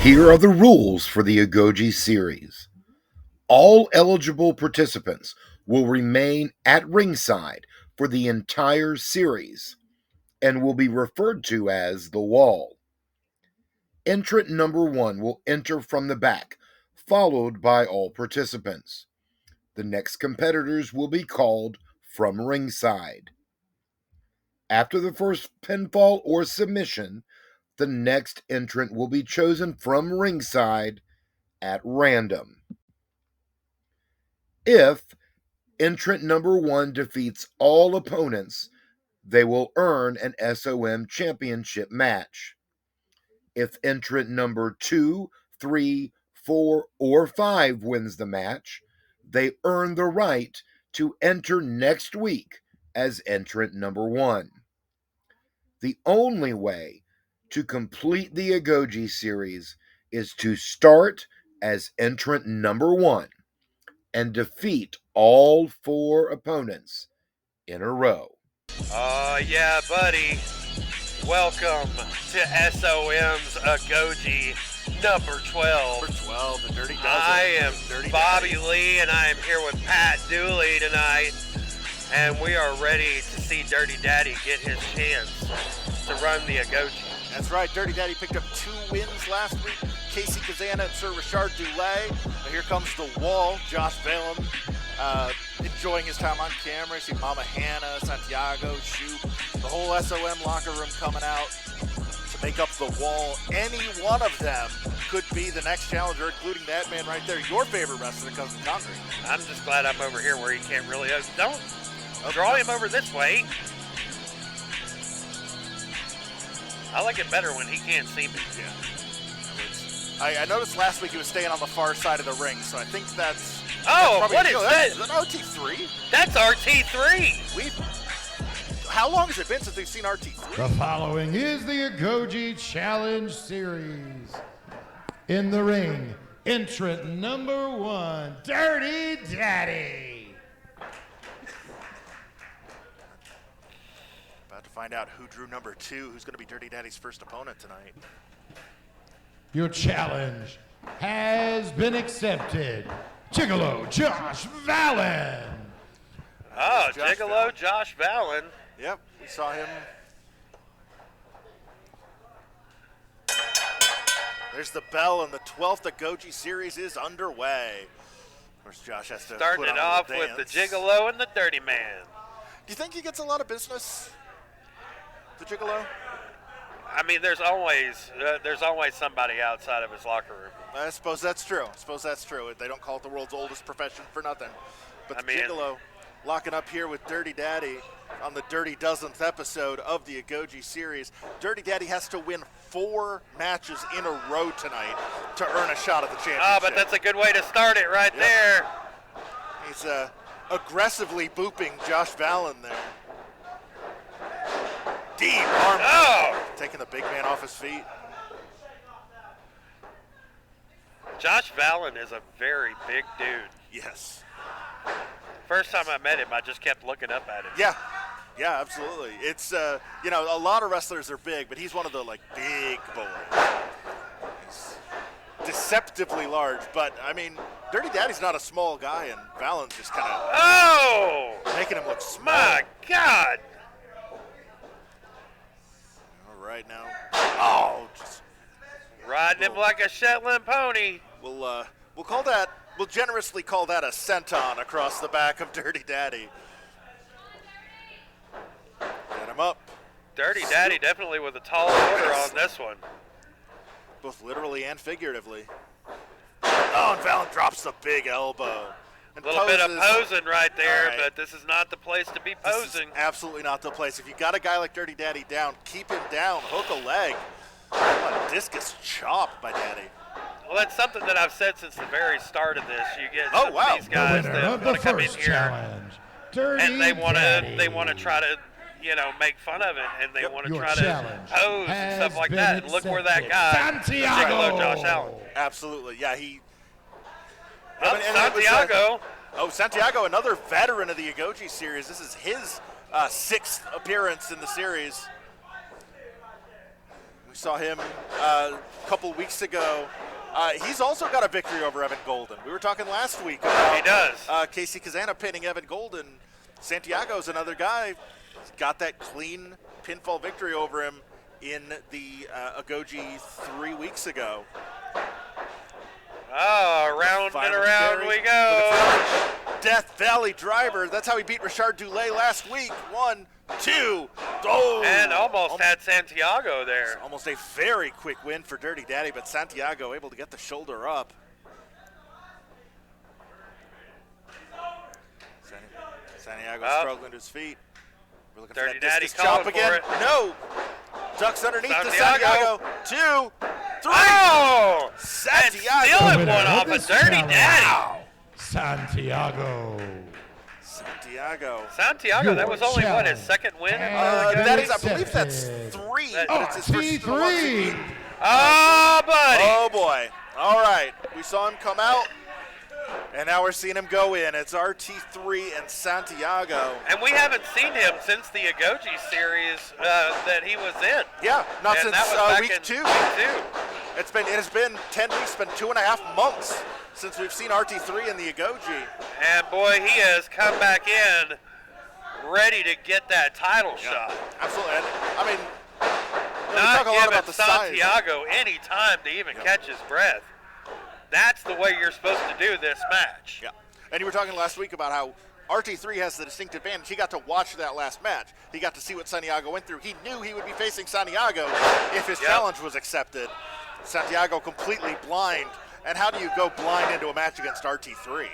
Here are the rules for the Agoge Series. All eligible participants will remain at ringside for the entire series and will be referred to as the Wall. Entrant number 1 will enter from the back, followed by all participants. The next competitors will be called from ringside. After the first pinfall or submission, the next entrant will be chosen from ringside at random. If entrant number 1 defeats all opponents, they will earn an SOM championship match. If entrant number 2, 3, 4, or 5 wins the match, they earn the right to enter next week as entrant number 1. The only way to complete the Agoge series is to start as entrant number 1 and defeat all 4 opponents in a row. Oh, yeah, buddy. Welcome to SOM's Agoge number 12. Number 12, the Dirty Dozen. I am Dirty Bobby Daddy. Lee, and I am here with Pat Dooley tonight. And we are ready to see Dirty Daddy get his chance to run the Agoge. That's right, Dirty Daddy picked up 2 wins last week. Casey Kazana and Sir Richard Dulay. Now here comes the Wall, Josh Valem, enjoying his time on camera. You see Mama Hannah, Santiago, Shoop, the whole SOM locker room coming out to make up the Wall. Any one of them could be the next challenger, including that man right there, your favorite wrestler, Cousin Conquering. I'm just glad I'm over here where he can't really... Don't draw him over this way. I like it better when he can't see me. Yeah. I noticed last week he was staying on the far side of the ring, so I think that's... Oh, that's what is that? Is that RT3? That's RT3. How long has it been since we've seen RT3? The following is the Agoge Challenge Series. In the ring, entrant number 1, Dirty Daddy. About to find out who drew number 2, who's going to be Dirty Daddy's first opponent tonight. Your challenge has been accepted. Gigolo Josh Vallen. Oh, Josh Gigolo Josh Vallen. Yep, we saw him. There's the bell, and the 12th Agoge series is underway. Of course, Josh has to Starting put it on a off little with the dance. Gigolo and the Dirty Man. Do you think he gets a lot of business, the Gigolo? I mean, there's always somebody outside of his locker room. I suppose that's true. They don't call it the world's oldest profession for nothing. But the Gigolo locking up here with Dirty Daddy on the Dirty Dozenth episode of the Agoge series. Dirty Daddy has to win 4 matches in a row tonight to earn a shot at the championship. Oh, but that's a good way to start it right there. He's aggressively booping Josh Vallen there. Deep arm. Oh! Taking the big man off his feet. Josh Vallen is a very big dude. Yes. First time I met him, I just kept looking up at him. Yeah, absolutely. It's, a lot of wrestlers are big, but he's one of the, big boys. He's deceptively large, but, I mean, Dirty Daddy's not a small guy, and Vallen's just kind of making him look small. My God! All right, now. Oh, just Riding him like a Shetland pony. We'll generously call that a senton across the back of Dirty Daddy. Get him up. Dirty Daddy definitely with a tall order on this one. Both literally and figuratively. Oh, and Vallen drops the big elbow. A little bit of posing right there, right. but this is not the place to be This posing. is absolutely not the place. If you got a guy like Dirty Daddy down, keep him down, hook a leg. What a discus chop by Daddy. Well, that's something that I've said since the very start of this. You get Oh, some wow. of these guys The winner that of the want to come in first here challenge, Dirty and they want Daddy. to try to make fun of it, and they want to Your try to challenge pose and has stuff like been that. And look where that guy, Santiago. Gigolo Josh Allen. Absolutely, yeah, he... Well, and it was, Santiago. Santiago, another veteran of the Agoge series. This is his 6th appearance in the series. saw him a couple weeks ago. He's also got a victory over Evan Golden. We were talking last week about He does. Casey Kazana pinning Evan Golden. Santiago's another guy. He's got that clean pinfall victory over him in the Agoge 3 weeks ago. Oh, around and around we go. Death Valley driver. That's how he beat Richard Dulé last week. 1, 2, oh! And almost had Santiago there. Almost a very quick win for Dirty Daddy, but Santiago able to get the shoulder up. Santiago struggling to his feet. We're looking Dirty for that Daddy discus chop calling again. for it. No! Ducks underneath to Santiago. Santiago. 2, 3. Oh! And Santiago. stealing Winner one of off of this Dirty challenge, Daddy. Santiago. Santiago. That was only, what, his second win? That is, I believe that's 3. But it's his first RT3. Oh, buddy. Oh, boy. All right. We saw him come out, and now we're seeing him go in. It's RT3 and Santiago. And we haven't seen him since the Agoge Series that he was in. Yeah, not And since that was back week in 2. week 2. It has been 10 weeks, been 2.5 months since we've seen RT3 in the Agoge. And, boy, he has come back in ready to get that title shot. Absolutely. And, I mean, we Not talk a lot giving about the size. Santiago any time to even catch his breath. That's the way you're supposed to do this match. Yeah. And you were talking last week about how RT3 has the distinct advantage. He got to watch that last match. He got to see what Santiago went through. He knew he would be facing Santiago if his challenge was accepted. Santiago completely blind. And how do you go blind into a match against RT3?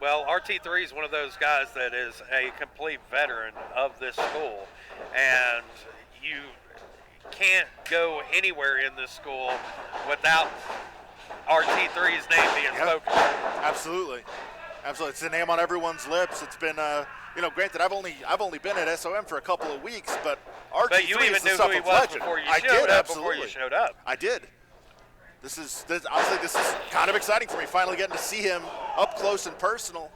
Well, RT3 is one of those guys that is a complete veteran of this school, and you can't go anywhere in this school without RT3's name being spoken. Absolutely. Absolutely. It's the name on everyone's lips. It's been, granted, I've only been at SOM for a couple of weeks, but RT3 But you even is the knew stuff who he of was legend. before you I showed did, up. absolutely. Before you showed up. I did. This is kind of exciting for me, finally getting to see him up close and personal.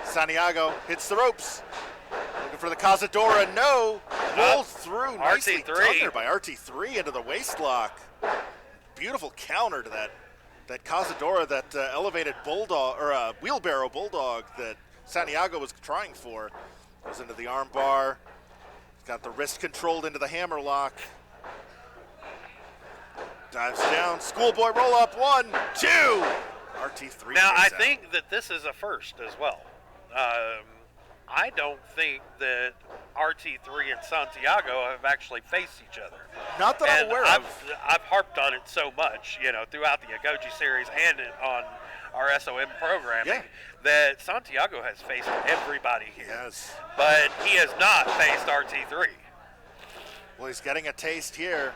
Santiago hits the ropes. Looking for the Cazadora. No. Rolled through. Nicely done there by RT3 into the waist lock. Beautiful counter to that Cazadora, that elevated bulldog, or wheelbarrow bulldog that Santiago was trying for. Goes into the arm bar. Got the wrist controlled into the hammer lock. Dives down. Schoolboy roll up. 1, 2. RT3. Now, I out. think that this is a first as well. I don't think that RT3 and Santiago have actually faced each other. Not that I'm aware of. I've harped on it so much, throughout the Agoge Series and on our SOM programming, that Santiago has faced everybody here. Yes. But he has not faced RT3. Well, he's getting a taste here.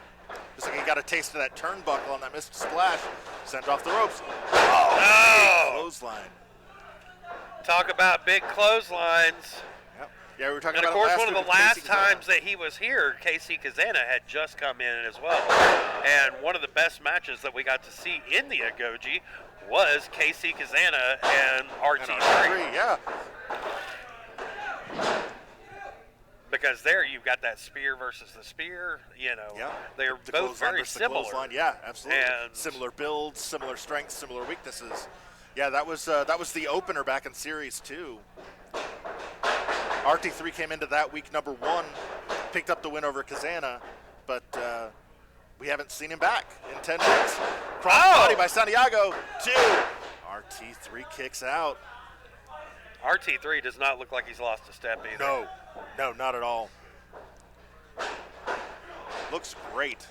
Just like he got a taste of that turnbuckle on that missed splash. Sent off the ropes. Oh, clothesline. Talk about big clotheslines. Yep. Yeah, we were talking And of about course, it last one of week the with last Casey Kazana. times that he was here, Casey Kazana had just come in as well. And one of the best matches that we got to see in the Agoge was Casey Kazana and RT3. Yeah. Because there you've got that spear versus the spear, they're The both clothesline very versus the similar. clothesline. Yeah, absolutely. And similar builds, similar strengths, similar weaknesses. Yeah, that was the opener back in Series 2. RT3 came into that week number 1, picked up the win over Kazana, but we haven't seen him back in 10 weeks. Cross body by Santiago. 2. RT3 kicks out. RT3 does not look like he's lost a step either. No, not at all. Looks great.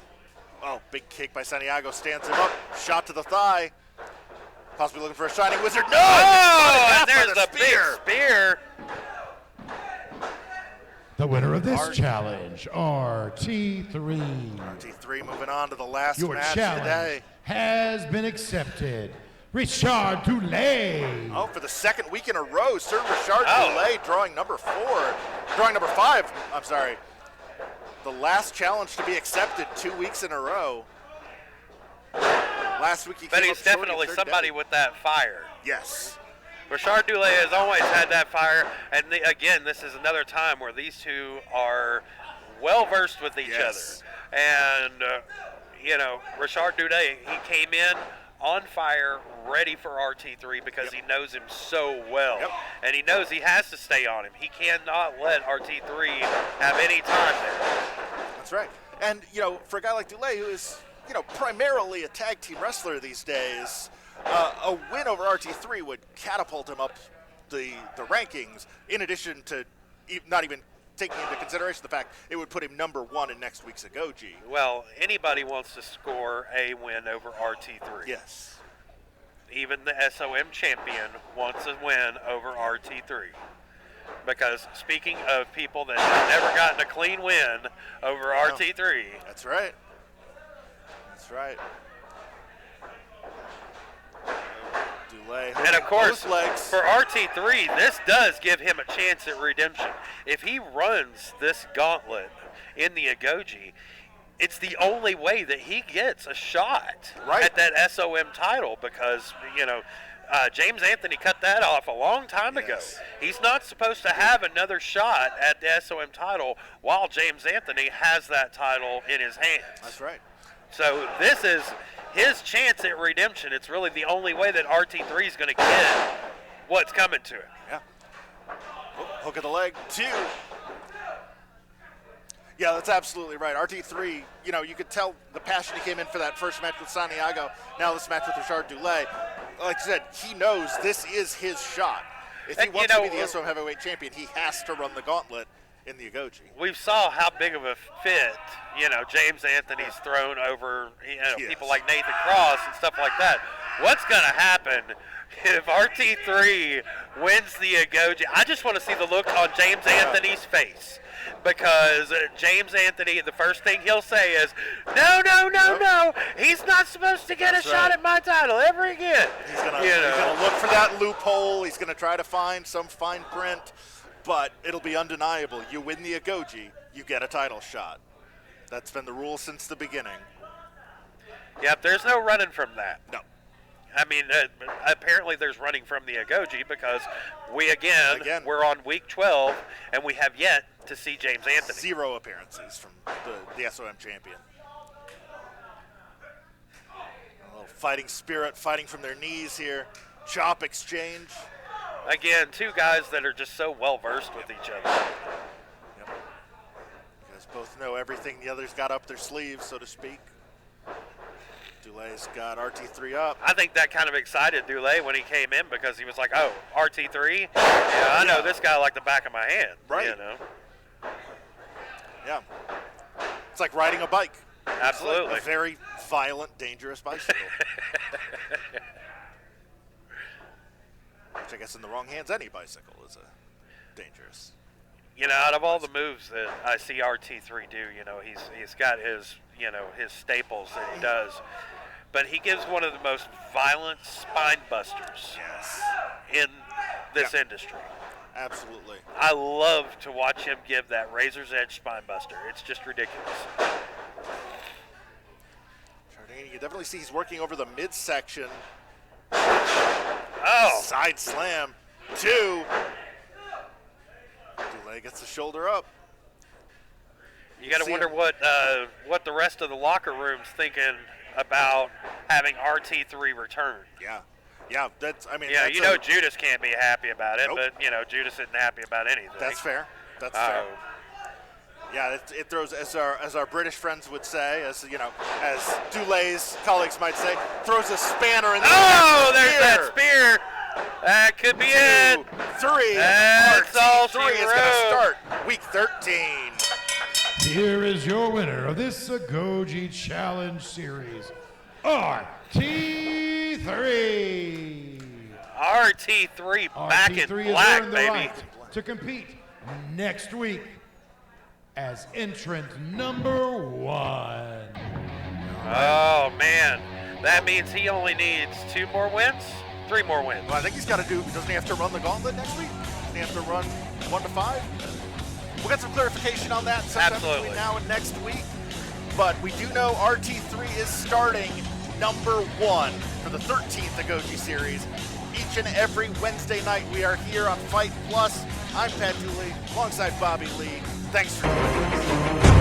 Oh, big kick by Santiago. Stands him up. Shot to the thigh. Possibly looking for a Shining Wizard. No! Oh, and there's the big spear. The winner of this challenge, RT3. RT3 moving on to the last Your match challenge today. has been accepted. Richard Dulé. Oh, for the second week in a row, Sir Richard Dulé drawing number 5. I'm sorry. The last challenge to be accepted 2 weeks in a row. Last week he But came he's up short definitely in third somebody day. with that fire. Yes. Richard Dulé has always had that fire, and again, this is another time where these two are well versed with each Yes. other. And, Richard Duday, he came in on fire, ready for RT3 because he knows him so well. Yep. And he knows he has to stay on him. He cannot let RT3 have any time there. That's right. And, for a guy like Dulé, who is, primarily a tag team wrestler these days, a win over RT3 would catapult him up the rankings, in addition to not even taking into consideration the fact it would put him number 1 in next week's Agoge. Well, anybody wants to score a win over RT3. Yes. Even the SOM champion wants a win over RT3. Because speaking of people that have never gotten a clean win over RT3. That's right. That's right. Dulé. And of course, both legs. for RT3, this does give him a chance at redemption. If he runs this gauntlet in the Agoge, it's the only way that he gets a shot at that SOM title because, James Anthony cut that off a long time ago. He's not supposed to have another shot at the SOM title while James Anthony has that title in his hands. That's right. So this is his chance at redemption. It's really the only way that RT3 is going to get what's coming to him. Yeah. Oh, hook of the leg, 2. Yeah, that's absolutely right. RT3, you could tell the passion he came in for that first match with Santiago. Now this match with Richard Dulé. Like I said, he knows this is his shot. If he wants to be the SOM heavyweight champion, he has to run the gauntlet in the Agoge. We saw how big of a fit, James Anthony's thrown over, people like Nathan Cross and stuff like that. What's going to happen if RT3 wins the Agoge? I just want to see the look on James Anthony's face. Because James Anthony, the first thing he'll say is, no, he's not supposed to get a shot at my title ever again. He's gonna look for that loophole. He's gonna try to find some fine print, but it'll be undeniable. You win the Agoge, you get a title shot. That's been the rule since the beginning. Yep, there's no running from that. No. I mean, apparently there's running from the Agoge because we're on week 12 and we have yet to see James Anthony. 0 appearances from the SOM champion. A little fighting spirit, fighting from their knees here. Chop exchange. Again, 2 guys that are just so well versed with each other. Yep. You guys both know everything the others got up their sleeves, so to speak. Dulé's got RT3 up. I think that kind of excited Dulé when he came in because he was like, oh, RT3? Yeah, I know this guy like the back of my hand. Right. Yeah. It's like riding a bike. Absolutely. Like a very violent, dangerous bicycle. Which I guess in the wrong hands, any bicycle is dangerous. Out of all the moves that I see RT3 do, he's got his, his staples that he does. But he gives one of the most violent spine busters in this industry. Absolutely. I love to watch him give that razor's edge spine buster. It's just ridiculous. Chardini, you definitely see he's working over the midsection. Oh. Side slam. 2. Dulé gets the shoulder up. You got to wonder what the rest of the locker room's thinking about having RT3 return. Yeah, that's. Judas can't be happy about it, but Judas isn't happy about anything. That's fair. That's fair. Yeah, it throws, as our British friends would say, as Dulé's colleagues might say, throws a spanner in the. Oh, there's that spear. That could be 2, it. 3. That's all she RT3 is going to start week 13. Here is your winner of this Agoge Challenge Series, RT3. RT3 back in RT3 black, has earned the baby. right to compete next week as entrant number 1. Oh, man. That means he only needs 2 more wins? 3 more wins. Well, I think he's got to do, doesn't he have to run the gauntlet next week? Doesn't he have to run 1 to 5? We'll get some clarification on that sometime between now and next week. But we do know RT3 is starting number 1 for the 13th Agoge Series. Each and every Wednesday night we are here on Fight Plus. I'm Pat Dooley alongside Bobby Lee. Thanks for joining us.